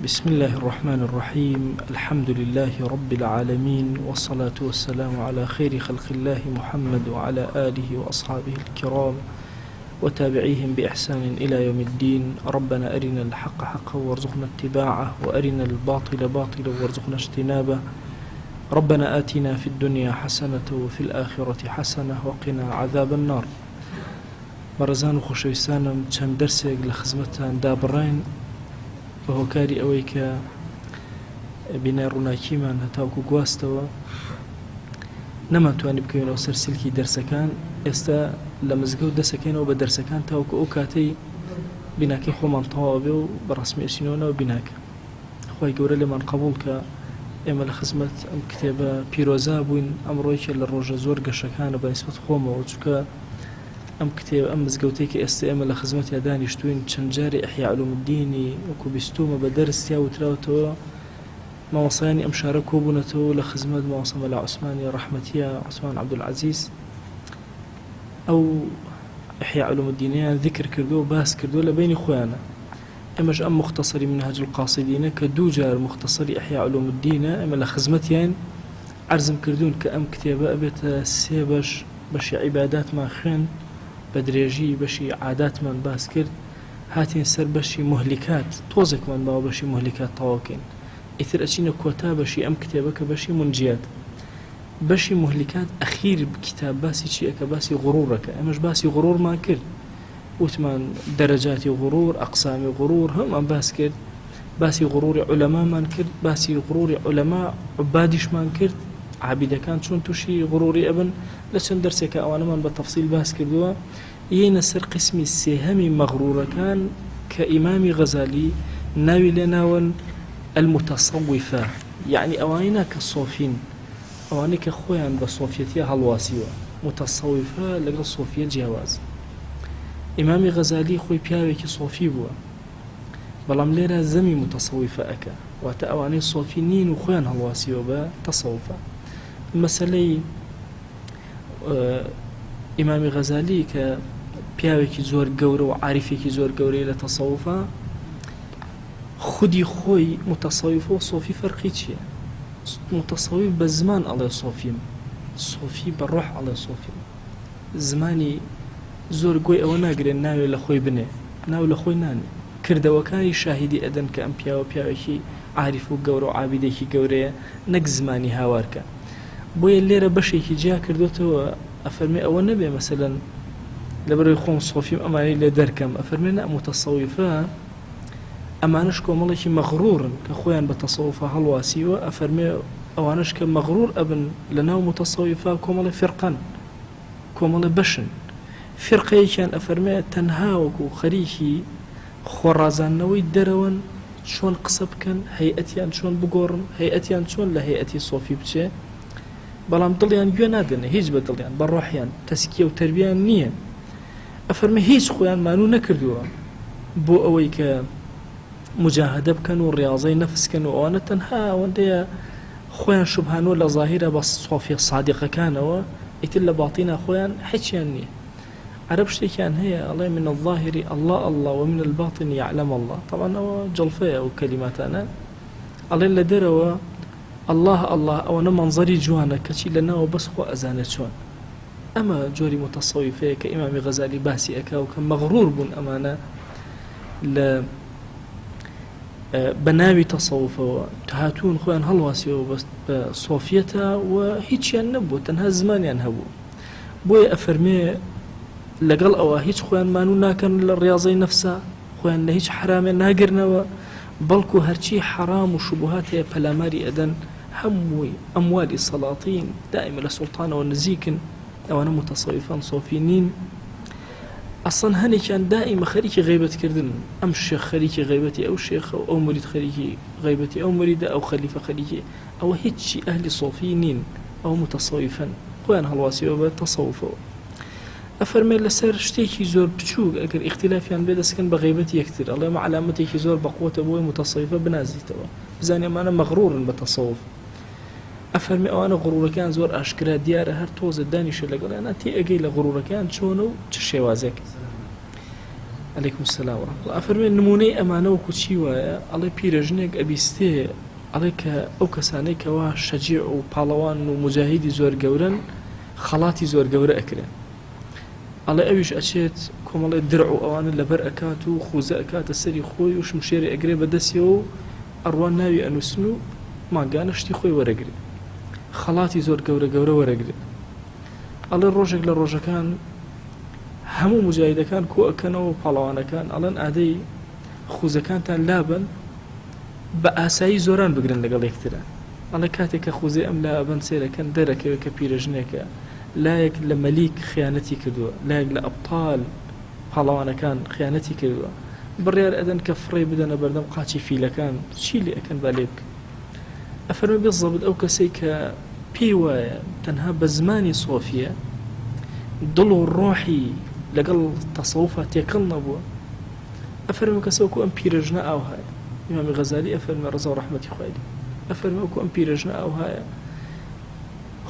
بسم الله الرحمن الرحيم. الحمد لله رب العالمين، والصلاة والسلام على خير خلق الله محمد وعلى آله وأصحابه الكرام وتابعيهم بإحسان إلى يوم الدين. ربنا أرنا الحق حقا وارزقنا اتباعه، وأرنا الباطل باطلا وارزقنا اجتنابه. ربنا آتنا في الدنيا حسنة وفي الآخرة حسنة وقنا عذاب النار. بەڕێزان و خۆشەویستانم چەند دەرسێک لە خزمەتتان دابڕین بە هۆکاری ئەوەی کە بینای ڕووناکیمان هەتاوکو گواستەوە نەمانتوانی بکەوێنەوە سەر سلکی دەرسەکان. ئێستا لە مزگەوت دەسەکەینەوە بە دەرسەکان تاوکو ئەو کاتەی بیناکەی خۆمان تەواو بێ و بەڕەسمی ئەچینەوەنەوە بیناکە. خۆی گەورە لێمان قبوڵ کە ئێمە لە خزمەت ئەم کتێبە پیرۆزا بووین. ئەمڕۆیکە لە ڕۆژە زۆر گەشەکانە بە نسبەت خۆمەوە، چونکە ئەم کتێب ئەم مزگەوتەی کە ئێستا ئێمە لە خزمەتیا دانیشتوین چەند جارێ ئیحیا عولومالدینی وەکو بیستومە بە دەرسیا وتراوەتەوە. مامۆسایانی ئەم شارە کۆبوونەتەوە لە خزمەت مامۆسا مەلا عوسمانی ڕەحمەتیە عوسمان عەبدولعەزیز. ئەو ئیحیا عولومالدینیان ذکر کردو و باس کردو لە بینی خۆیانە. ئێمەش ئەم مختصری منهاج القاصدینە کە دوو جار مختصری ئیحیا عولومالدینە ئێمە لە خزمەتیان عەرزم کردوون کە ئەم کتێبە ئەبێتە سێ بەش: بەشی عیباداتمان خوێن بە درێژی، بەشی عاداتمان باس کرد، هاتین سەر بەشی مهلیکات، تۆزێکمان باوە بەشی مهلیکات تەواوکەین. ئیتر ئەچینە کۆتا بەشی ئەم کتێبە کە بەشی منجیات. بەشی مهلیکات ئەخیر کتاب باسی چیەکە؟ باسی غڕورەکە. ئەمەش باسی غڕورمان کرد، وتمان دەرەجاتی غڕور، ئەقسامی غڕور هەموومان باس کرد. باسی غڕوری عولەمامان کرد، باسی غڕوری عولەما عوبادیشمان کرد، عابیدەکان چۆن تووشی غڕوری ئەبن. لە چەند دەرسێکە ئەوانەمان بە تەفسیل باس کردووە. یەینە سەر قسمی سێهەمی مەغڕورەکان کە ئیمامی غەزالی ناوی لێ ناون المتەسەویفە، یعنی ئەوانە کە سۆفین، ئەوانەی کە خۆیان بە سۆفیەتیە هەڵواسیوە. متەسەویفە لەگەڵ سۆفیە جیاواز. ئیمامی غەزالی خۆی پیاوێکی سۆفی بووە، بەڵام لێرە زەمی متەسەویفە ئەکە، واتە ئەوانەی سۆفی نین و خۆیان هەڵواسیوە بە تەسەوفە. مەسەلەی ئیمامی غەزالی کە پیاوێکی زۆر گەورە و عاریفێکی زۆر گەورەی لە تەسەوفە، خودی خۆی متەسەویفە و سۆفی فەرقی چییە؟ متەسەویف بە زمان ئەڵێ سۆفیم، سۆفی بە ڕۆح ئەڵێ سۆفیم. زمانی زۆر گۆی ئەوە ناگرێن ناوێ لە خۆی بنێ، ناو لە خۆی نانێ. کردەوەکانی شاهیدی ئەدەن کە ئەم پیاوە پیاوێکی عاریف و گەورە و عابیدێکی گەورەیە، نەک زمانی هاوارکە. بۆیە لێرە بەشێکی جیا کردوتەوە. ئەفەرمێ ئەوە نەبێ مەسەلەن لەبەرەوەی خۆم سۆفیم ئەمانەی لێ دەرکەم. ئەفەرمێ نە، متەسەویفە ئەمانش کۆمەڵێکی مەغڕورن کە خۆیان بە تەسەوفە هەڵواسیوە. ئەفەرمێ ئەوانش کە مەغڕور ئەبن لە ناو متەسەویفە کۆمەڵی فێرقەن، کۆمەڵی بەشن. فێرقەیەکیان ئەفەرمێ تەنها وەکو خەریکی خۆڕازانەوەی دەرەوەن، چۆن قسە بکەن، هەیئەتیان چۆن بگۆڕن، هەیئەتیان چۆن لە هەیئەتی سۆفی بچێ، بەڵام دڵیان گوێ نادەنێ هیچ بە دڵیان، بە ڕۆحیان تەسکیە و تەربیان نییە. ئەفەرمێ هیچ خۆیان مانوو نەکردووە بۆ ئەوەی کە مجاهدە بکەن و ڕیاضەی نەفسکەن، و ئەوانە تەنها ئەوەندەیە خۆیان شوبهانوە لە ظاهیرە بە سۆفیە سادیقەکانەوە، ئیتر لە باتینە خۆیان حیچیان نییە. عرب شتێکیان هەیە ئەڵێ من الظاهری الله الله ومن الباطن يعلم الله. طبعا ئەوە جڵفەیە ئەو کەلیماتانە. ئەڵێ لە دەرەوە الله الله ئەوەنە مەنزەری جوانە کەچی لە ناوە بەس خۆ ئەزانێت چۆن. ئەمە جۆری متەسەویفەیە کە ئیمامی غەزالی باسی ئەکا و کە مەغڕور بوون ئەمانە لە بە ناوی تەسەوفەوە هاتوون خۆیان هەڵواسیەوە بە سۆفیەتە و هیچیان نەبوو، تەنها زمانیان هەبوو. بۆیە ئەفەرمێ لەگەڵ ئەوە هیچ خۆیان مانوو ناکەن لە ڕیاضەی نەفسە، خۆیان لە هیچ حرامێ ناگرنەوە، بەڵکو هەرچی حرام و شوبهات هەیە پەلاماری ئەدەن. هەمووی ئەموالی سەڵاتین دائیمە لە سوڵتانەوە نزیکن. ئەوانە متەسەویفان سۆفی نین. ئەسڵەن هەنێکیان دائیمە خەریکی غیبەتکردن. ئەم شێخ خەریکی غیبەتی ئەو شێخە و ئەو مورید خەریکی غیبەتی ئەو موریدە، ئەو خەلیفە خەریکی. ئەوە هیچی ئەهلی سۆفی نین، ئەو متەسەویفن، خۆیان هەڵواسیەوە بە تەسەوفەوە. ئەفەرمێ لەسەر شتێکی زۆر بچووک ئەگەر ئیختیلافیان بێ دەسکەن بە غیبەتی یەکتر. ئەڵێ مە عەلامەتێکی زۆر بەقووتە بۆی متەسەویفە بنازیتەوە، بزانێ ئەمانە مەغڕورن بە تەسەوف. ئەفەرمێ ئەوانە غڕورەکان زۆر ئاشکرا دیارە، هەر تۆزە دانیشە لەگەڵیانە تێ ئەگەی لە غڕورەکان چۆنە و چ شێوازێک. عليكم السلام ورحمة الله. أفرمي نموني أمانة وكوتشي ويا الله بيرجنك أبيستي عليك أو كسانيك وا شجيع وبالوان ومجاهدي زور جورن خلاتي زور جور أكرن الله أبيش أشيت كم الله درع أوان لبر أكاتو خوزة أكات السري خوي وش مشيري أجري بدسيو أروان ناوي أنوسنو ما قانشتي خوي ورقري خلاتي زور جور ورقري الله الروجك للروجكان همو مجاهدەکان کۆ ئەکەنەوە و پاڵەوانەکان ئەڵەن ئادەی خوزەکانتان لابن بە ئاسایی زۆران بگرن لەگەڵ یەکترە ئەڵە کاتێک کە خوزەی ئەم لابن سێرەکەن دەرەکەوێت کە پیرەژنێکە لایەک لە مەلیک خیانەتی کردووە لایەک لە ئەبطال پاڵەوانەکان خیانەتی کردووە بڕیار ئەدەن کە فڕێ بدەنە بەردەم قاچی فیلەکان چی لێ ئەکەن با لێ بکە ئەفەرمە بێزەبت ئەو کەسەی کە پێی وایە تەنها بە زمانی سۆفیە دڵ و ڕۆحی لەگەڵ تەسەوفە تێکەڵ نەبووە ئەفەرمە کەسەوەکو ئەم پیرەژنە ئاوهایە ئیمامی غەزالی ئەفەرمە ڕەزا و ڕەحمەتی خوای لێ ئەفەرمە وەکو ئەم پیرەژنە ئاوهایە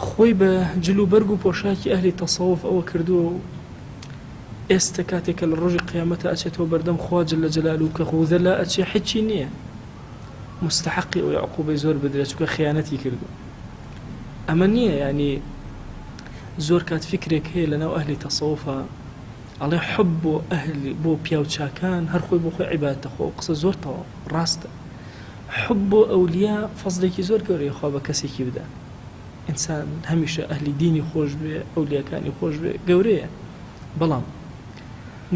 خۆی بە جلو بەرگ و پۆشاکی ئەهلی تەسەوف ئەوە کردووە و ئێستا کاتێکە لە ڕۆژی قیامەتە ئەچێتەوە بەردەم خوا جەلە جەلالوهو کە خوذە لا ئەچێ حچی نییە مستحقی ئەوەی عقوبەی زۆر بدرێت چونکە خیانەتی کردووە ئەمە نییە یعنی زۆر کات فکرێک هەیە لەناو ئەهلی تەسەوفە ئەڵێ حب بۆ ئەهلی بۆ پیاوچاکان هەر خۆی بۆ خۆی عیبادەتە خۆ قسە زۆر تەواو ڕاستە حب بۆ ئەولیا فەزلێکی زۆر گەورەیە خوا بە کەسێکی بدە ئینسان هەمیشە ئەهلی دینی خۆش بێ ئەولیاکانی خۆش بێ گەورەیە بەڵام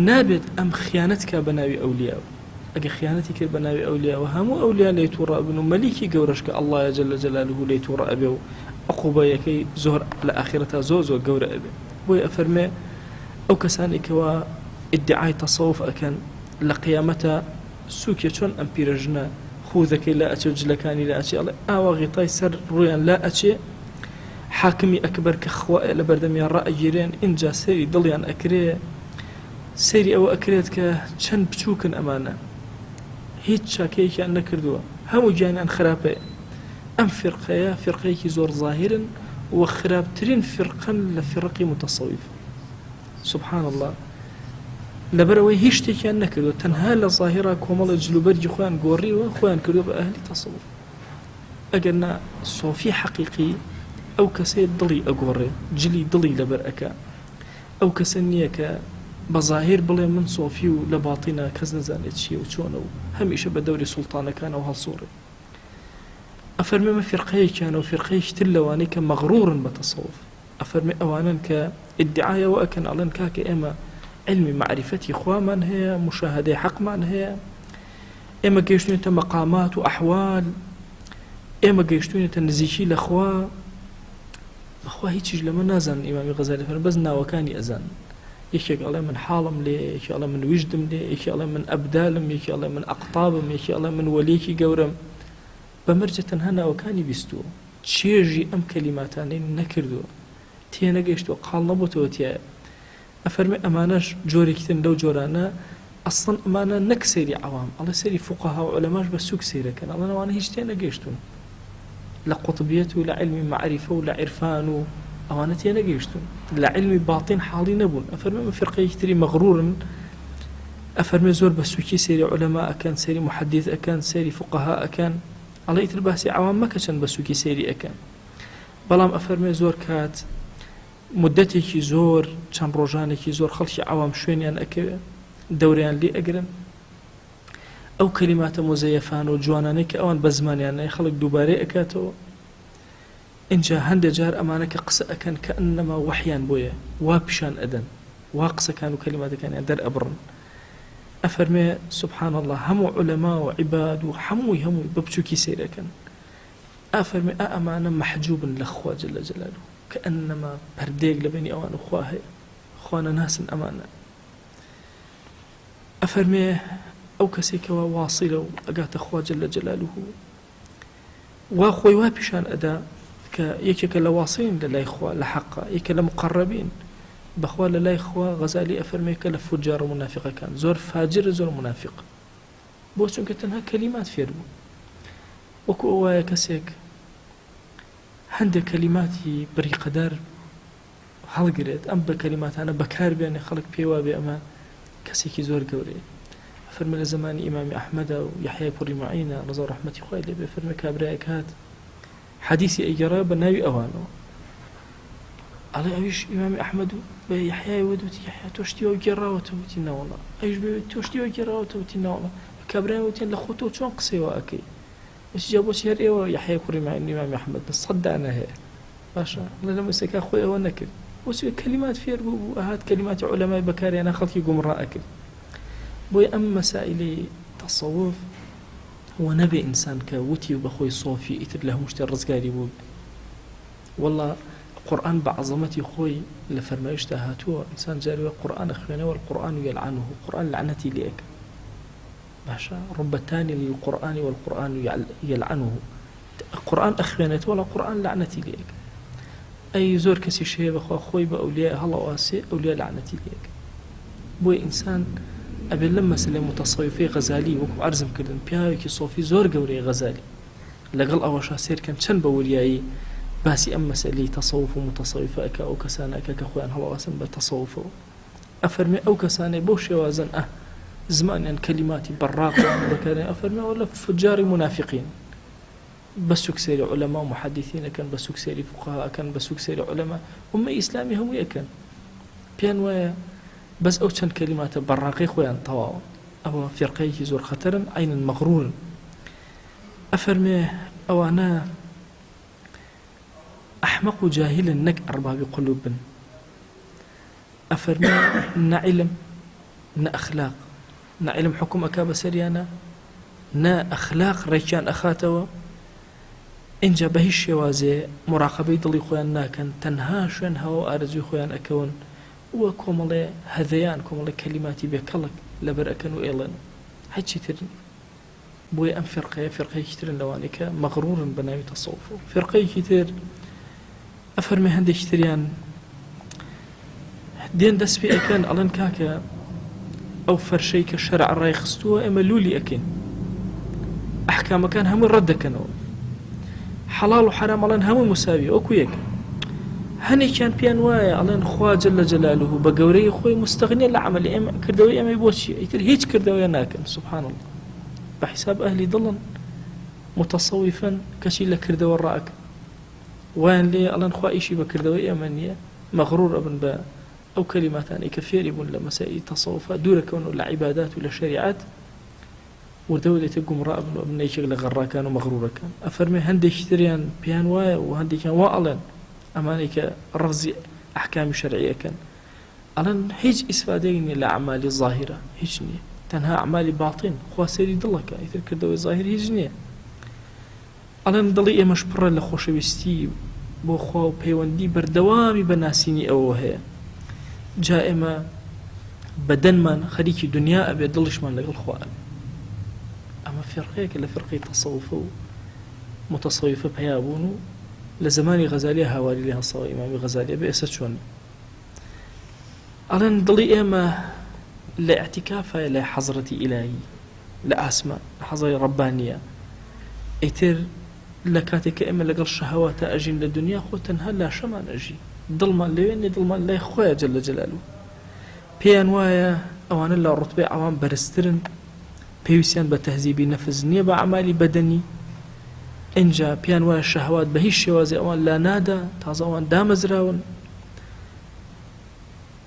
نابێت ئەم خیانەتکە بە ناوی ئەولیا ئەگە خیانەتی کرد بە ناوی ئەولیاوە هەموو ئەولیا لێ تووڕە بن و مەلیکی گەورەش کە ئەڵڵایە جەلە جەلالوهو لێ تووڕە ئەبێ و عقوبەیەکەی زۆر لە ئاخرەتا زۆر گەورە ئەبێ بۆیە ئەفەرمێ ئەو کەسانی کەوا ئیدعای تەسەوف ئەکەن لە قیامەتە سووکێ چۆن ئەم پیرەژنە خوذەکەی لا ئەچێ و جلەکانی لا ئەچێ ئەڵێ ئاوا غیتای سەر ڕویان لا ئەچێ حاکمی ئەکبەر کە خوا لە بەردەمیان ڕائەگیرێن ئینجا سەیری دڵیان ئەکرێ سەیری ئەوە ئەکرێت کە چەند بچووکن ئەمانە هیچ چاکەیەکیان نەکردووە هەموو گیانیان خراپەیە ئەم فرقەیە فرقەیەکی زۆر ظاهرن و خراپترین فرقن لە فرقی متەسەویف سبحان الله لەبەرەوەی هیچ شتێکیان نەکردووە تەنها لە ظاهرا کۆمەڵی جلوبەرگی خۆیان گۆڕیوە خۆیان کردووە بە ئەهلی تەسەوف ئەگەر نا سۆفی حەقیقی ئەو کەسەیە دڵی ئەگۆڕێ جلی دڵی لەبەر ئەکا ئەو کەسە نییە کە بە ظاهر بڵێ من سۆفی و لە باتینە کەس نەزانێت چییە و چۆنە و هەمیشە بە دەوری سوڵتانەکانەوە هەڵسوڕێ ئەفەرمێمە فرقەیەکیانە و فرقەیەکی تر لەوانەی کە مەغڕورن بە تەسەوف ئەفەرمێ ئەوانن کە ئیدعایەوە ئەکەن ئەڵێن کاکە ئێمە علمی معرفەتی خوامان هەیە مشاهدەی حەقمان هەیە ئێمە گەیشتوینەتە مەقامات و ئەحوال ئێمە گەیشتوینەتە نزیکی لە خوا بەخوا هیچیش لەمە نازان ئیمامی غەزالی فەرمێ بەس ناوەکانی ئەزان یەکێک ئەڵێ من حاڵم لێ یەکی ئەڵێ من وجدم لێ یەکی ئەڵێ من ئەبدالم یەکی ئەڵێ من ئەقتابم یەکی ئەڵێ من وەلیەکی گەورەم بەمەرجە تەنها ناوەکانی بیستووە چێژی ئەم کەلیماتانەی نەکردووە تێنەگەیشتووە قاڵ نەبووتەوە تایە ئەفەرمێ ئەمانەش جۆرێکتن لەو جۆرانە ئەسڵەن ئەمانە نەک سەیری عەوام ئەڵێ سەیری فوقەها و عولەماش بە سووک سەیرەکەن ئەڵێن ئەوانە هیچ تێنەگەیشتون لە قوتبیەت و لە علمی معریفە و لە عیرفان و ئەوانە تێنەگەیشتون لە علمی باطین حاڵی نەبوون ئەفەرمێ فرقەیەکی تری مەغڕورن ئەفەرمێ زۆر بە سووکی سەیری عولەما ئەکەن سەیری محەدیث ئەکەن سەیری فوقەها ئەکەن ئەڵێ ئیتر باسی عەوام مەکە چەند بە سووکی سەیری ئەکەن بەڵام ئەفەرمێ زۆر کات مدەتێکی زۆر چەند ڕۆژانێکی زۆر خەڵکی عەوام شوێنیان ئەکەوێ دەوریان لێ ئەگرن ئەو کەلیماتە مزەیەفان و جوانانەی کە ئەوان بە زمانیان نای خەڵک دووبارەی ئەکاتەوە اینجا هەندێک جار ئەمانە کە قسە ئەکەن کە ئەنەما وەحیان بۆیە وا پیشان ئەدەن وا قسەکان و کەلیماتەکانیان دەرئەبڕن ئەفەرمێ سبحان الله هەموو عولەما و عیباد و هەمووی بە بچووکی سەیرەکەن ئەفەرمێ ئەمانە مەحجوبن لە خوا جەلە جەلالوهو کە ئەنەما پەردەیەک لە بینی ئەوان و خوا هەیە خوا نەناسن ئەمانە ئەفەرمێ ئەو کەسێکەوە واصلە و ئەگاتە خوا جەلە جەلالوهو وا خۆی وا پیشان ئەدا کە یەکێکە لە واصلین لە لای خوا لە حەقا یەکە لە مقەڕەبین بەخوا لە لای خوا غەزالی ئەفەرمێ کە لە فوجار و منافقەکان زۆر فاجر زۆر منافق بۆ چونکە تەنها کەلیمات فێر بوو وەکو ئەوایە کەسێک هەندێک کەلیماتی بریقەدار هەڵگرێت ئەم بە کەلیماتانە بەکار بێنێ خەڵک پێوا بێ ئەمە کەسێکی زۆر گەورەیە. فەرمێ لە زمانی ئیمامی ئەحمەدە و یەحیای کوڕی معینە ڕەزا و ڕەحمەتی خوای لێبێ، فەرمێ کابرایەک هات حەدیثی ئەیگەڕا بە ناوی ئەوانەوە، ئەڵێ ئەویش ئیمامی ئەحمەد و بە یەحیای وەدوتی یەحیا تۆ شتیەوە گێڕاوەتە، وتی نەوەڵڵا. ئەویش بێ تۆ شتیەوە گێڕاوەتە، وتی نەوەڵڵا. کابرایان وتیان لە خۆتۆ چۆن قسەیەوە ئەکەی؟ وتی جا بۆچی هەر ئێوە یەحیای کوڕی معین ئیمامی ئەحمەد سەد دانە هەیە باشە لە مەسەکە خۆی ئەوە نەکرد، وەچ کەلیمات فێر بوو ئەهات کەلیماتی عولەمای بەکارهێنا خەڵکی گومڕا ئەکرد. بۆیە ئەم مەسائلەی تەسەووف و نەبێ ئینسان کە وتی و بەخۆی سۆفی ئیتر لە هەموو شتێ ڕزگاری بوو. وەڵڵا قورئان بە عەزەمەتی خۆی لە فەرمایشدا هاتووە، ئینسان جاری وە قورئان ئەخوێنەوە القورئان یەلعنه، قورئان لعنەتی لێ ئەکا باشە ڕبەتانی للقورئان والقورئان یەلعنه، قورئان ئەخوێنێت وەڵا قورئان لعنەتی لێ ئەکا. ئەی زۆر کەسی شەیە بەخوا خۆی بە ئەولیا هەڵەواسێ ئەولیا لعنەتی لێ ئەکا. بۆیە ئینسان ئەبێت لەم مەسەلەی متەسەویفەی غەزالی وەکو عەرزم کردن پیاوێکی سۆفی زۆر گەورەی غەزالی لەگەڵ ئەوەشا سێرکەن چەند بە وریایی باسی ئەم مەسەلەی تەسەووف و متەسەویفە ئەکا ئەو کەسانە کە خۆیان هەڵەواسن بە تەسەووفەوە. ئەفەرمێ ئەو کەسانەی بۆ شێوازن زمانیان کەلیماتی بەڕاقیان بەکارێن، ئەفەرمێ وەلە فجاری منافقین، بە سوکسێری عولەما و محەدیثین ئەکەن، بە سوکسێری فوقها ئەکەن، بە سوکسێری عولەما ئوممەی ئیسلامی هەمووی ئەکەن. پێیان وایە بەس ئەو چەند کەلیماتە بەڕاقی خۆیان تەواوە، ئەوە فێرقەیەکی زۆر خەتەرن، عینن مەغرورن. ئەفەرمێ ئەوانە ئەحمەق و جاهلن نەک ئەربابی قولوب بن. ئەفەرمێ نە عیلم نە ئەخلاق، نە عیلم حکوم ئەکا بەسەریانە، نە ئەخلاق ڕێکیان ئەخاتەوە. اینجا بە هیچ شێوازێ مراقەبەی دڵی خۆیان ناکەن، تەنها شوێن هەوە ئارەزوی خۆیان ئەکەون وە کۆمەڵێ هەذەیان، کۆمەڵێ کەلیماتی بێکەڵک لەبەر ئەکەن و ئێڵێن هیچی ترن. بۆیە ئەم فێرقەیەکی ترن لەوانەی کە مەغرورن بە ناوی تەسەووف. فێرقەیەکی تر ئەفەرمێ هەندێکی تریان دێن دەست پێ ئەکەن ئەڵێن کاکە ئەو فەرشەی کە شەرع ڕای خستووە ئێمە لولی ئەکەین، ئەحکامەکان هەمووی ڕەت دەکەنەوە، حەڵاڵ و حەرام ئەڵێن هەمووی مساویە وەکو یەک. هەنێکیان پێیان وایە ئەڵێن خوا جەلە جەلالوه بە گەورەی خۆی مستەغنیە لە عەمەلی ئێمە، کردەوەی ئێمەی بۆچیە؟ ئیتر هیچ کردەوەیە ناکەن. سوبحان الله، بە حیساب ئەهلی دڵن متەسەویفن کەچی لە کردەوە ڕائەکەن، وایان لێ ئەڵێن خوا ئیشی بە کردەوەی ئێمە نییە، مەغرور ئەبن بە ئەو کەلیماتانی کە فێری بوون لە مەسائلی تەسەووفە، دوورەکەون و لە عیبادات و لە شەریعەت، وردەوە دێتە گومڕا ئەبن و ئەبن یەکێک لە غەڕاکان و مەغرورەکان. ئەفەرمێ هەندێکی تریان پێیان وایە و هەندێکیان وا ئەڵێن ئەمانەی کە ڕەغزی ئەحکامی شەرعیەکەن، ئەڵێن هیچ ئیسفادەیەک نییە لە ئەعمالی ظاهرە، هیچ نییە، تەنها ئەعمالی باتین، خوا سەیری دڵەکە، ئیتر کردەوەی ظاهر هیچ نییە. ئەڵێن دڵی ئێمەش پڕە لە خۆشەویستی بۆ خوا و پەیوەندی بەردەوامی بە ناسینی ئەوە هەیە، جا ئێمە بەدەنمان خەریکی دنیا ئەبێ دڵشمان لەگەڵ خوا ئەبێ. ئەمە فێرقەیەکە لە فێرقەی تەسەووفە و متەسەویفە پەیا بوون و لە زمانی غەزالی هاواری لێ هەڵساوە ئیمامی غەزالی بە ئێستا چۆن. ئەڵێن دڵی ئێمە لە ئیعتیکافە لە حەزرەتی ئیلاهی لە ئاسمان، لە حەزەی ڕەبانیە، ئیتر لە کاتێک کە ئێمە لەگەڵ شەهەواتە ئەژین لە دنیا خۆ تەنها لاشەمان ئەژی، دڵمان لەوێنێ، دڵمان لای خۆیە جەلە جەلالوه. پێیان وایە ئەوانە لە ڕوتبەی عەوام بەرزترن، پێویستیان بە تەهذیبی نەفس نییە بە عەمالی بەدەنی. اینجا پێیان وایە شەهەوات بە هیچ شێوازێ ئەوان لا نادا، تازە ئەوان دامەزراون.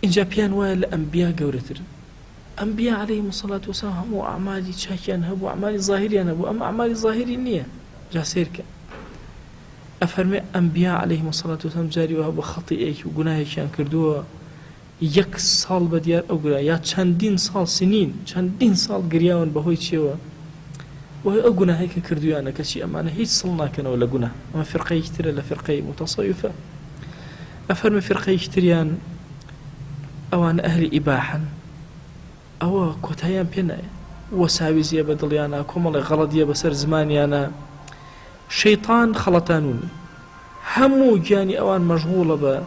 اینجا پێیان وایە لە ئەنبیا گەورەترن. ئەنبیا عەلەیهیمو السەڵاتو وەسەلام هەموو ئەعمالی چاکیان هەبوو، ئەعمالی ظاهریان هەبوو، ئەمە ئەعمالی ظاهری نییە. جا سێرکە ئەفەرمێ ئەنبیا عەلەیهیمو السەڵاتو وەسەلام جاری وە بە خەتیئێکی و گوناهێکیان کردووە، 1 ساڵ بە دیار ئەو گرا یا چەندین ساڵ سنین، چەندین ساڵ گریاون بەهۆی چیەوە؟ وهي أقولنا هيك كردويانا كشيء أمانة هيك صلنا كنا ولا قلنا أما فرقة يشتري لا فرقة متصوفة أفرم فرقة يشتريان أو أنا أهل إباحا أو كتايان بينا وساوي زي بدليانا كمال غلط يا بسر زمانيانا شيطان خلطانوني همو جاني أوان مشغولة ب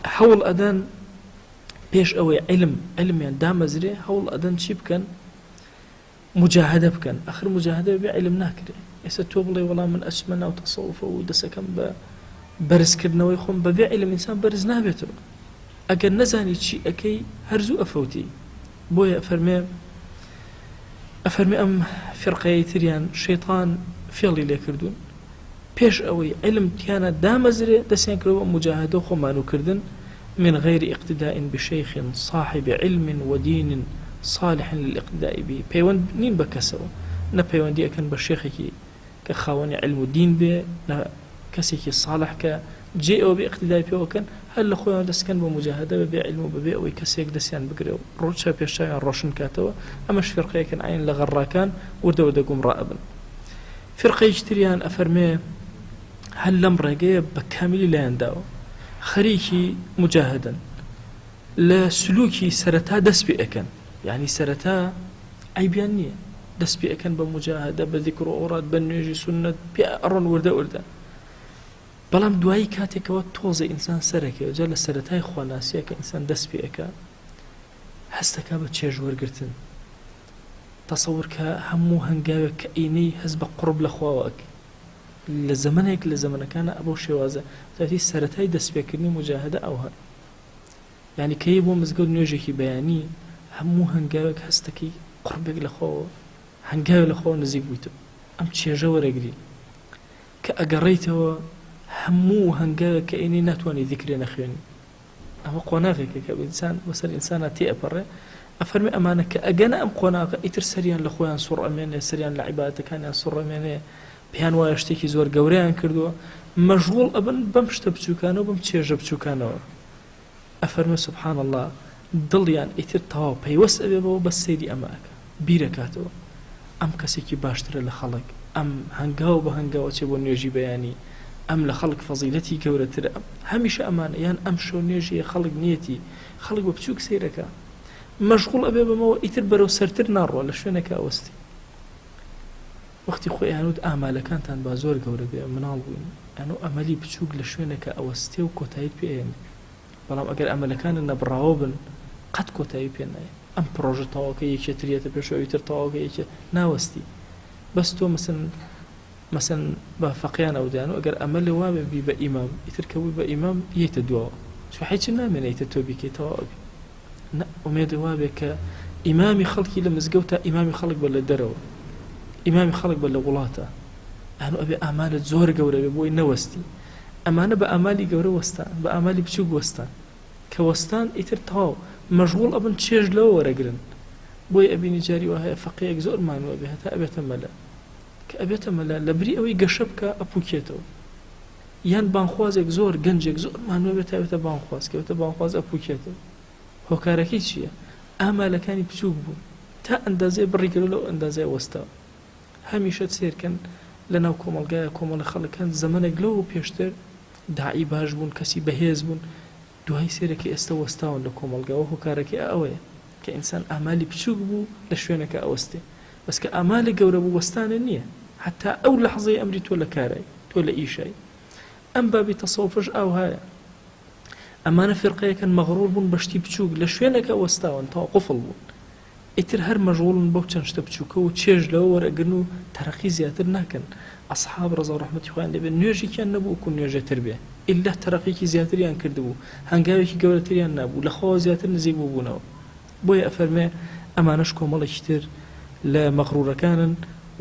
حول أدان بيش أوي علم يعني دامزري حول أدان شي بكن مجاهدة بكن آخر مجاهدة بعلم ناكري إذا توبلي والله من أسمنا وتصوف ودسكن برز كرنا ويخون بعلم إنسان برز نابتر ئەگەر نەزانی چی ئەەکەی هەرزوو ئەفەوتی بۆیە ئەفەرمێ ئەم فرقەیە تریان شەیطان فێڵی لێ کردوون پێش ئەوەی علم تیانە دامەزرێ دەستیان کردەوە مجاهدە و خۆمانوکردن من غير اقتداء بشيخ صاحب علم ودين صالح للاقتداء به پەیوەند نین بە کەسەوە نە پەیوەندی ئەکەن بە شێخێکی کە خاوەنی علم و دین بێ نە کەسێکی صالح کە جێ ئەوە بێ اقتدای پێوەکەن هەر لە خۆیان دەستکەن بە مجاهدە بەبێ علم و بەبێ ئەوەی کەسێک دەستیان بگرێ و ڕۆچە پێشاویان ڕۆشن کاتەوە ئەمەش فرقەیەکن عین لە غەڕاکان وردەوردە گومڕائە بن فرقەیەکی تریان ئەفەرمێ هەر لەم ڕێگەیە بە کامیلی لایەنداوە خەریکی مجاهدن لە سلوکی سەرەتا دەست پێ ئەەکەن یعنی سەرەتا ئەیبیان نییە دەست پێ ئەەکەن بە مجاهدە بە ذیکر و ئەوڕات بە نوێژی سونەت پێ ئەڕۆن وردە بەڵام دوایی کاتێکەوە تۆزە ئینسان سەرەکەوە جا لە سەرەتای خواناسیە کە ئینسان دەست پێ ئەەکە هەستەکە بە چێژ وەرگرتن تەسەور کە هەموو هەنگاوێک کە ئینەی هەست بە قورب لە خواوەک لە زەمانێک لە زەمانەکانە ئەبەو شێوازە تاتی سەرەتای دەستپێکردنی مجاهدە ئەو هەن یعنی کەی بۆ مزگەوت نوێژێکی بەیانی هەموو هەنگاوێک هەستەکەی قوربێک لە خۆوە هەنگاوێک لە خۆ نزیک بوویتە ئەم چێژە وەرەگری کە ئەگەڕیتەوە هەموو هەنگاوێک کە ئینەی ناتوانانی ذیکرێ نەخوێنی ئەمە قۆناغێکە کە ئینسان وەسەر ئینسانە تێ ئەپەڕێ ئەفەرمێ ئەمانە کە ئەگەنە ئەم قۆناغە ئیتر سەریان لە خۆیان سوڕ ئەمێنێ سەریان لە عیبادەتەکانیان سوڕ ئەمێنێ پێیان وایە شتێکی زۆر گەورەیان کردووە مەشغوڵ ئەبن بەم شتە بچووکانەوە بەم چێژە بچووکانەوە ئەفەرمێ سوبحان الله دڵیان ئیتر تەواو پەیوەست ئەبێ بەوە بە سەیری ئەماکە بیرەکاتەوە ئەم کەسێکی باشترە لە خەڵک ئەم هەنگاو بە هەنگاوە چێ بۆ نوێژی بەیانی ئەم لە خەڵک فەزیلەتی گەورەترە هەمیشە ئەمانە یان ئەم شۆ نوێژیە خەڵک نیەتی خەڵک بە بچووک سەیرەکە مەشغوڵ ئەبێ بەمەوە ئیتر بەرەو سەرتر ناڕوە لە شوێنەکە ئەوەستی وەختی خۆی یانوت ئامالەکانتان با زۆر گەورە بێ مناڵ بووین ئەنو ئەمەلی بچووک لە شوێنەکە ئەوەستێ و کۆتاییت پێێنێ بەڵام ئەگەر ئەمەلەکانە نەبڕاوە بن قەت کۆتایی پێ نایە ئەم پرۆژە تەواوکە یەکێتریێتە پێشەوەی تر تەواوکە یەکێ ناوەستی بەس تۆ مەسەن بە فەقیان ئەودیان و ئەگەر ئەمە لە وابێ بی بە ئیمام ئیتر کەوی بە ئیمام یەتە دووەوە چۆ هیچ نامێنێتە تۆ بیکەیتەوە ئەبی ئومێد وابێ کە ئیمامی خەڵکی لە مزگەوتە ئیمامی خەڵک بە لە دەرەوە ئیمامی خەڵک بە لە وڵاتە ئەنو ئەبێ ئامالت زۆر گەورە بێ بۆی نەوەستی ئەمانە بە ئامالی گەورە وەستان بە ئامالی بچووک وەستان کە وەستان ئیتر تەواو مەشغوڵ ئەبن چێژ لەوە وەرەگرن بۆی ئەبینی جاری وهەیە فەقیەک زۆر مانوە بێ هەتا ئەبێتە مەلە کە ئەبێتە مەلە لە بری ئەوەی گەشە بکە ئەپوکێتەوە یان بانخوازێک زۆر گەنجێک زۆر مانوە بێت ئەوێتە بانخواز کەوتە بانخواز ئەپوکێتەوە هۆکارەکەی چییە ئامالەکانی بچووک بوون تا ئەندازێ بڕیگەرە لەو ئەندازای وەستەوە هەمیشە سێرکەن لە ناو کۆمەلگایە کۆمەڵە خەڵکان زەمانێک لەوە پێشتر داعی باش بوون کەسی بەهێز بوون دوای سێرەکە ئێستا وەستاون لە کۆمەلگاوە هۆکارەکەی ئەوەیە کە ئینسان ئامالی بچووک بوو لە شوێنەکە ئەوەستێ بەس کە ئامالی گەورە بوو وەستانە نییە حتا ئەو لەحظەی ئەمری تۆ لە کارای تۆ لە ئیشای ئەم بابی تەسەوفش ئاو هەیە ئەمانە فرقەیەکەن مەغڕوور بوون بەشتی بچووک لە شوێنەکە وەستاون تا قوفڵ بوون ئیتر هەر مەشغوڵن بەو چەند شتە بچووکە و چێژ لەوە وەرەگرن و تەرەقی زیاتر ناکەن ئەسحاب ڕەزا و ڕەحمەتی خوایان لێبێ نوێژێکیان نەبوو وەکو نوێژێتر بێ ئیلا تەرەقیکی زیاتریان کردبوو هەنگاوێکی گەورەتریان نابوو لە خۆ زیاتر نزیک بووبوونەوە بۆیە ئەفەرمێ ئەمانەش کۆمەڵێکی تر لە مەغڕورەکانن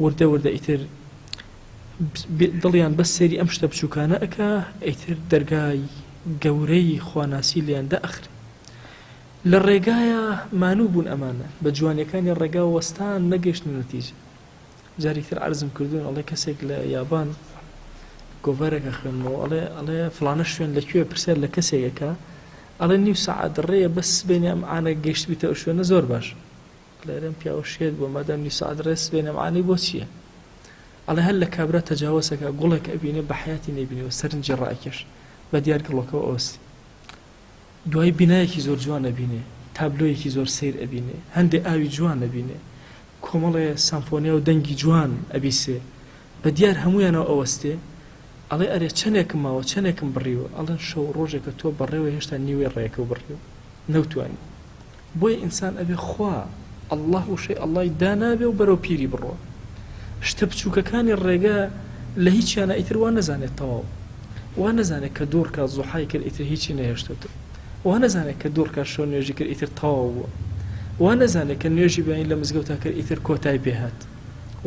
وردە ئیتر دڵیان بەس سێری ئەم شتە بچووکانە ئەکا ئیتر دەرگای گەورەی خواناسی لیان دەئەخر لە ڕێگایە مانوو بوون ئەمانە بە جوانیەکانی ڕێگا وەستان نەگەیشتن نەتیجە جاری تر عەرزم کردوون ئەڵێ کەسێک لە یابان گۆڤارێکە خوێنمەوە ئەڵێ فڵانە شوێن لەکوێ پرسیار لە کەسێکەکە ئەڵێ نیو سەعات ڕێیە بەس بێنێ ئەم ئانە گەیشت بیتە ئەو شوێنە زۆر باش لێرەم پیاوە شێت بۆ مادام نیو سەعات ڕێ سبێنێ ئەم ئانەی بۆ چییە ئەڵێ هەر لە کابرا تەجاوزەکە گوڵێک ئەبینێ بە حیاتی نەیبینێەوە سەرنجی ڕائەکێش بە دیار گڵەکەەوە ئەوەستی دوای بینایەکی زۆر جوان ئەبینێ تابلۆیەکی زۆر سیر ئەبینێ هەندێک ئاوی جوان ئەبینێ کۆمەڵێ سامفۆنیا و دەنگی جوان ئەبیسێ بە دیار هەمویانەوە ئەوەستێ ئەڵێ ئەرێ چەندێکم ماوە چەندێکم بڕیوە ئەڵێن شەو ڕۆژێکە تۆ بڕێوە هێشتا نیوەی ڕێەکە و بڕیوە نەوتوانی بۆیە ئینسان ئەبێ خوا ئەڵڵاه وشەی ئەڵڵای دانابێ و بەرەو پیری بڕۆ شتە بچووکەکانی ڕێگە لە هیچیانە ئیتر وا نەزانێت تەواو وا نەزانێت کە دوور کە زوحای کرد ئیتر هیچی نەهێشتێتەوە وا نەزانێت کە دوور کار شەو نوێژی کرد ئیتر تەواو بووە، وا نەزانێت کە نوێژی بەین لە مزگەوتا کرد ئیتر کۆتای پێهات،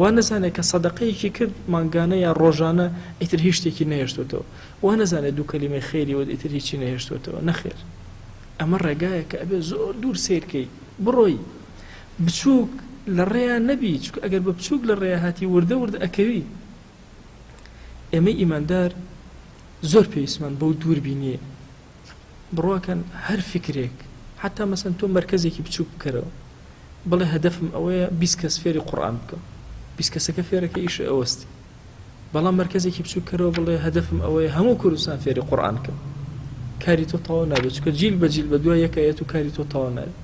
وا نەزانێت کە سەدەقەیەکی کرد مانگانە یا ڕۆژانە ئیتر هیچ شتێکی نەهێشتوتەوە، وا نەزانێت دوو کەلیمەی خێری وە ئیتر هیچی نەهێشتوتەوە. نەخێر، ئەمە ڕێگایە کە ئەبێ زۆر دوور سیرکەی بڕۆی بچووک لە ڕێیان نەبی، چونکە ئەگەر بە بچووک لە ڕێیا هاتی وردە وردە ئەکەوی. ئێمەی ئیماندار زۆر پێویستمان بەو دووربینیە، بڕواکەن هەر فکرێک حتا مەسەن تۆ مەرکەزێکی بچووک بکەرەوە بڵێ هەدەفم ئەوەیە 20 کەس فێری قورئان بکەم، 20 کەسەکە فێرەکە ئیشە ئەوەستی، بەڵام مەرکەزێکی بچووک کەرەوە بڵێ هەدەفم ئەوەیە هەموو کوردستان فێری قورئان بکەم، کاری تۆ تەواو نابێت، چونکە جیل بە جیل بە دوای یەکایەت و کاری تۆ تەواو نابێت.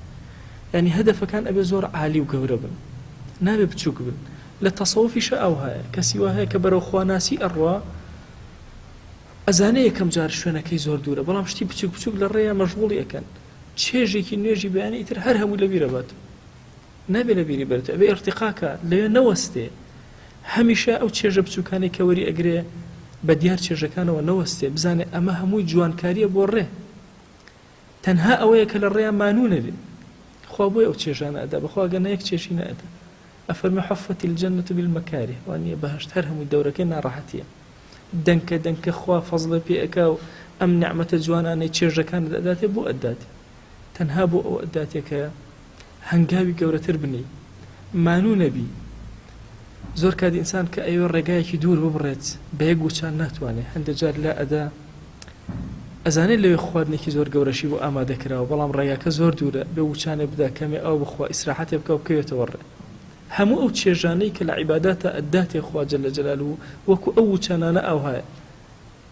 یعنی هەدەفەکان ئەبێ زۆر عالی و گەورە بن، نابێ بچووک بن. لە تەسەووفیشە ئەو هەیە، کەسی وا هەیە کە بەرەو خواناسی ئەڕوا ئەزانەیە یەکەم جار شوێنەکەی زۆر دوورە، بەڵام شتی بچووک بچووک لە ڕێیە مەشغوڵی ئەکەن، چێژێکی نوێژی بەیانی ئیتر هەر هەموو لە بیرە بات، نابێ لە بیری بێت، ئەبێ ئەرتیقاکە لەوێ نەوەستێ، هەمیشە ئەو چێژە بچووکانی کە وەری ئەگرێ بە دیار چێژەکانەوە نەوەستێ، بزانێ ئەمە هەمووی جوانکاریە بۆ ڕێ، تەنها ئەوەیە کە لە ڕێیان مانوو نەبێ. خوا بۆی ئەو چێژانە ئەدا، بەخوا گەنە یەک چێژی نەئەدا. ئەفەرمێ حفەتی الجەنەة بالمەکاره، وانییە بەهەشت هەر هەمووی دەورەکەی ناڕەحەتیە، دەنکە دەنکە خوا فەزڵە پێ ئەکا و ئەم نعمەتە جوانانەی چێژەکانت ئەداتێ بۆ ئەداتێ، تەنها بۆ ئەو ئەداتێ کە هەنگاوی گەورەتر بنی، مانوو نەبی. زۆر کات ئینسان کە ئەوێ ڕێگایەکی دوور ببڕێت بە یەک گوچان ناتوانێت، هەندێک جار لا ئەدا ئەزانێت لەوێ خواردنێکی زۆر گەورەشی بۆ ئامادەکراوە، بەڵام ڕێگاکە زۆر دوورە، بێ وچانێ بدا کەمێ ئەو بخوا ئیسراحەتێ بکە و بکەوێتەوە ڕێ. هەموو ئەو چێژانەی کە لە عیباداتە ئەداتێ خوا جەل جەلالوهو وەکو ئەو وچانانە ئەو هەیە،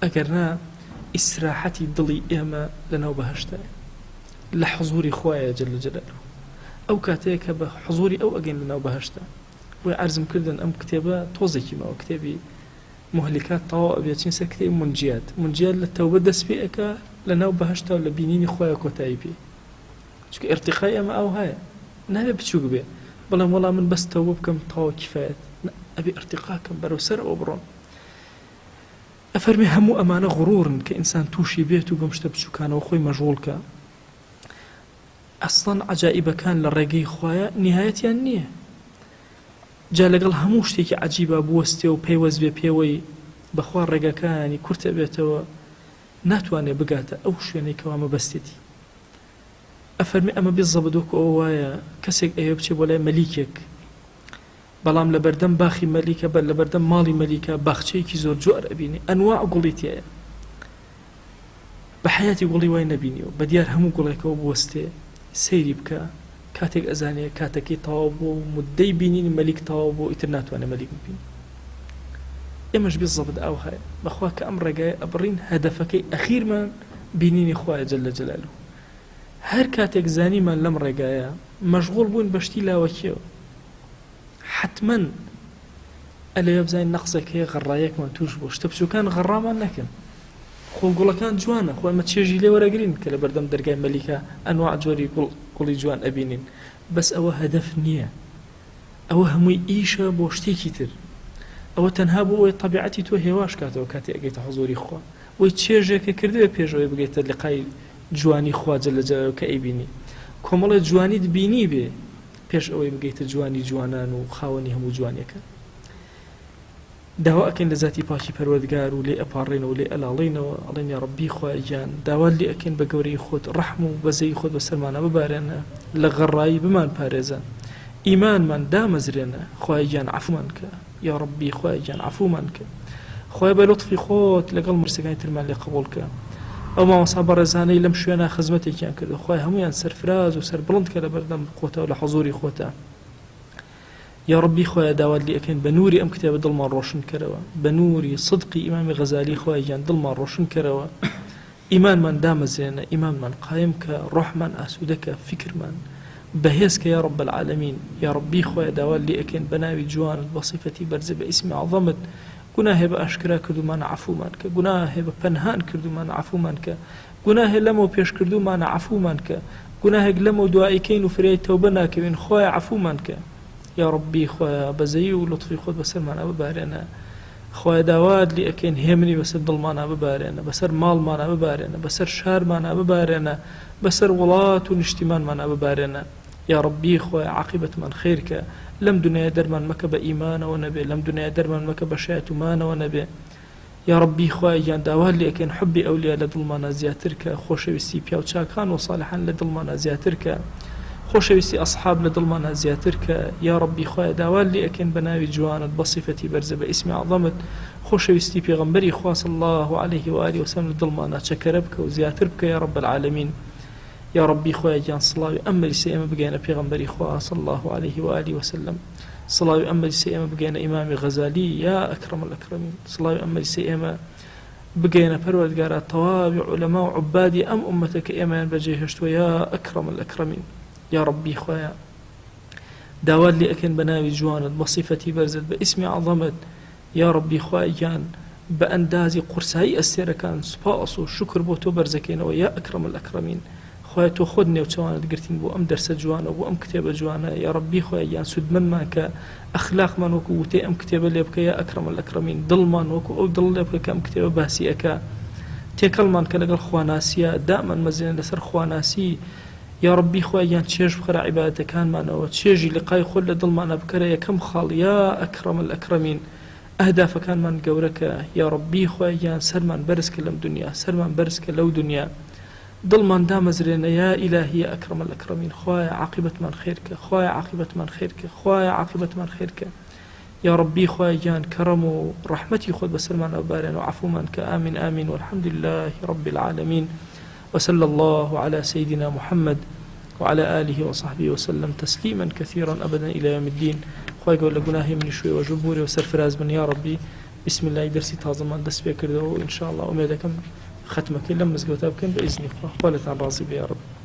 ئەگەر نا ئیسراحەتی دڵی ئێمە لەناو بەهەشتایە لە حضوری خوایە جەل جەلالوهو، ئەو کاتەیە کە بە حضوری ئەو ئەگەین لەناو بەهەشتە. وی عەرزم کردن ئەم کتێبە تۆزێکی ماوە، کتێبی مهلکات تەواو ئەبێچین سەر کتێبی منجیات لە تەوبە دەست پێ ئەکا لەناو بەهەشتا و لە بینینی خوایە کۆتایی پێ، چونکە ئێرتیقای ئەمە ئەو هەیە، نابێ بچووک بێ بەڵام وەڵام من بەس تەوبە بکەم تەواو کیفایەت، ئەبێ ئێرتیقاکەم بەرەو سەر ئەوە بڕۆم. ئەفەرمێ هەموو ئەمانە غڕورن کە ئینسان تووشی بێت و بەم شتە بچووکانەوە خۆی مەشغوڵکە. ئەسڵەن عەجائیبەکان لە ڕێگەی خوایە نیهایەتیان نییە، جا لەگەڵ هەموو شتێکی عەجیبە بوەستێ و پەیوەست بێ پێوەی بەخوا ڕێگەکانی کورتە بێتەوە، ناتوانێ بگاتە ئەو شوێنەی کەوا مەبەستێتی. ئەفەرمی ئەمە بێزەبە دۆکو ئەوە وایە کەسێک ئەوێ بچێ بۆ لای مەلیکێک، بەڵام لە بەردەم باخی مەلیکە بەر لە بەردەم ماڵی مەلیکە باخچەیەکی زۆر جوار ئەبینی، ئەنواع گوڵی تایە، بە حەیاتی گوڵی وای نەبینیەوە، بە دیار هەموو گوڵێکەوە بوەستێ سەیری بکە، کاتێک ئەزانێ کاتەکەی تەواو بۆ مدەی بینینی مەلیک تەواو بۆ ئیتر ناتوانێ مەلیک ببین. ئێمەش بێزەبە ئەو هەیە، بەخوا کە ئەم ڕێگایە ئەبڕین هەدەفەکەی ئەخیرمان بینینی خوایە جەل جەلالوهو. هەر کاتێک زانیمان لەم ڕێگایە مەشغوڵ بوون بەشتی لاوەکیەوە، حتمەن ئەلێ بزانین نەقسێک هەیە غەڕایەکمان توش بۆ شتە بچووکان غەڕامان نەکەن، خۆگوڵەکان جوانە، خۆ ئەمە چێژی لێ وەرەگرین کە لە بەردەم دەرگای مەلیکە ئەنواع جۆری گوڵی جوان ئەبینین، بەس ئەوە هەدەف نییە، ئەوە هەمووی ئیشە بۆ شتێکی تر، ئەوە تەنها بۆ ئەوەی طەبیعەتی تۆ هێواش کاتەوە کاتی ئەگەیتە حضوری خوا، وەی چێژێکە کردوێ پێشەوەی بگەیتە لقای جوانی خوا جەل جەلالوهو کە ئەیبینی، کۆمەڵێ جوانیت بینی بێ پێش ئەوەی بگەیتە جوانی جوانان و خاوەنی هەموو جوانیەکە. داوا ئەکەین لە ذاتی پاکی پەروەردگار و لێ ئەپاڕێنەوە لێ ئەلاڵێنەوە، ئەڵێن یا ڕەبی خوای گیان داوا لێ ئەکەین بە گەورەی خۆت ڕەحم و بەزەی خۆت بەسەرمانە ببارێنە، لە غەڕایی بمان پارێزن، ئیمانمان دامەزرێنە، خوای گیان عەفومان کە، یا ڕەبی خوای گیان عەفومان کە، خوای بە لوتفی خۆت لەگەڵ مرسەکانی ترمان لێ قبوڵ کە. ئەو مامۆستا بەڕێزانەی لەم شوێنە خزمەتێکیان کردو، خوای هەمویان سەرفراز و سەربڵند کە لە بەردەم خۆتە و لە حضوری خۆتە. یا ڕەبی خۆیان داوات لێ ئەکەین بە نووری ئەم کتێبە دڵمان ڕۆشن کەرەوە، بە نووری صدقی ئیمامی غەزالی خۆی گیان دڵمان ڕۆشن کەرەوە، ئیمانمان دامەزێنە، ئیمانمان قایم کە، ڕۆحمان ئاسوودەکە، فکرمان بەهێز کە یا ڕەب العالەمین. یا ڕەبی خۆیان داوات لێ ئەکەین بە ناوی جوانت بە صیفەتی بەرزە بە ئیسمی عەظەمت، گوناه هەیە بە ئاشکرا کردومانە عەفومان کە، گوناه هەیە بە پەنهان کردومانە عەفومان کە، گوناه هەیە لەمەوە پێش کردومانە عەفومان کە، گوناهێک لەمەوە دوعایکەین و فریای تەوبە ناکەوین، خۆیان عەفومان کە. یا ڕەبی خۆیان بەزەیی و لوتفی خۆت بەسەرمانە ببارێنە، خوای داوات لێ ئەکەین هێمنی بەسەر دڵمانە ببارێنە بەسەر ماڵمانە ببارێنە بەسەر شارمانە ببارێنە بەسەر وڵات و نیشتیمانمانە ببارێنە یا ڕەبی خوای عاقبەتمان خێرکە لەم دنیای دەرمان مەکە بە ئیمانەوە نەبێ لەم دنیای دەرمان مەکە بە شایەتومانەوە نەبێ یا ڕەبی خوای گیان داوا لێ ئەکەین حوبی ئەولیا لە دڵمانە زیاتر کە خۆشەویستی پیا و چاکان و ساڵحان لە دڵمانە زیاتر کە خۆشەویستی ئەصحاب لە دڵمانە زیاتر کە یا ڕەبی خوای داوا لێ ئەکەین بە ناوی جوانت بە صیفەتی بەرزە بە ئیسمی عەظەمت خۆشەویستی پێغەمبەری خوا صلی الله عليه و آله وسلم لە دڵمانە چەکەرە بکە و زیاتر بکە یا رب العالمین یا ربی خوای گیان سڵاوی ئەم مەجلیسە ئێمە بگەینە پێغەمبەری خوا صلی الله عليه و آله وسلم سڵاوی ئەم مەجلیسە ئێمە بگەینە ئیمامی غەزالی یا ئەکرەم الئەکرەمین سڵاوی ئەم مەجلیسە ئێمە بگەینە پەروەردگارە تەواوی عولەما و عوبادی ئەم ئومەتە کە ئێمەیان بەجێهێشتووە یا ئەکرەم الئەکرەمین یا ربی خوایە داوات لێ ئەکەین بە ناوی جوانت بە صیفەتی بەرزت بە ئیسمی عەظەمت یا ربی خوای گیان بە ئەندازی قورسایی ئەستێرەکان سوپاس و شکر بۆ تۆ بەرزەکەینەوە یا ئەکرەم الئەکرەمین خوای تۆ خۆت نێوچەوانت گرتین بۆ ئەم دەرسە جوانە بۆ ئەم کتێبە جوانە یا ربی خوای گیان سودمەنمان کە ئەخلاقمان وەکو وتەی ئەم کتێبە لێ بکە یا ئەکرەم الئەکرەمین دڵمان وەکو ئەو دڵ لێ بکە کە ئەم کتێبە باسی ئەکا تێکەڵمان کە لەگەڵ خواناسیە دائمان مەزێن لەسەر خواناسی یا ربی خوای گیان چێژ بخەرە عیبادەتەکانمانەوە چێژی لقای خۆت لە دڵمانە بکەرە یەکەم خاڵ یا ئەکرەم الئەکرەمین ئەهدافەکانمان گەورەکە یا ربی خوای گیان سەرمان بەرزکە لەم دنیا سەرمان بەرزکە لەو دنیا دڵمان دامەزرێنە یا ئیلاهی یا ئەکرەم الئەکرەمین خوایە عاقبەتمان خێرکە خوایە عاقبەتمان خێرکە خوایە عاقبەتمان خێرکە یا ربی خوای گیان کەرەم و ڕەحمەتی خۆت بەسەرمان ئەبارێن و عەفومان کە ئامین ئامین والحمد لله رب العالمين وصلى الله على سيدنا محمد وعلى آله وصحبه وسلم تسليما كثيرا أبدا إلى يوم الدين خوای گەور لە گوناهی منی شوێ و ژبوری و سەرفراز بن یا ربی بسم الله دەرسی تازەمان دەست پێ کردەوە و ئینشاء الله ئومێدەکەم ختمەکەی لەم مزگەوتە بکەن بە ئیزنی خوا خوا لەتان ڕازی بێ یا رب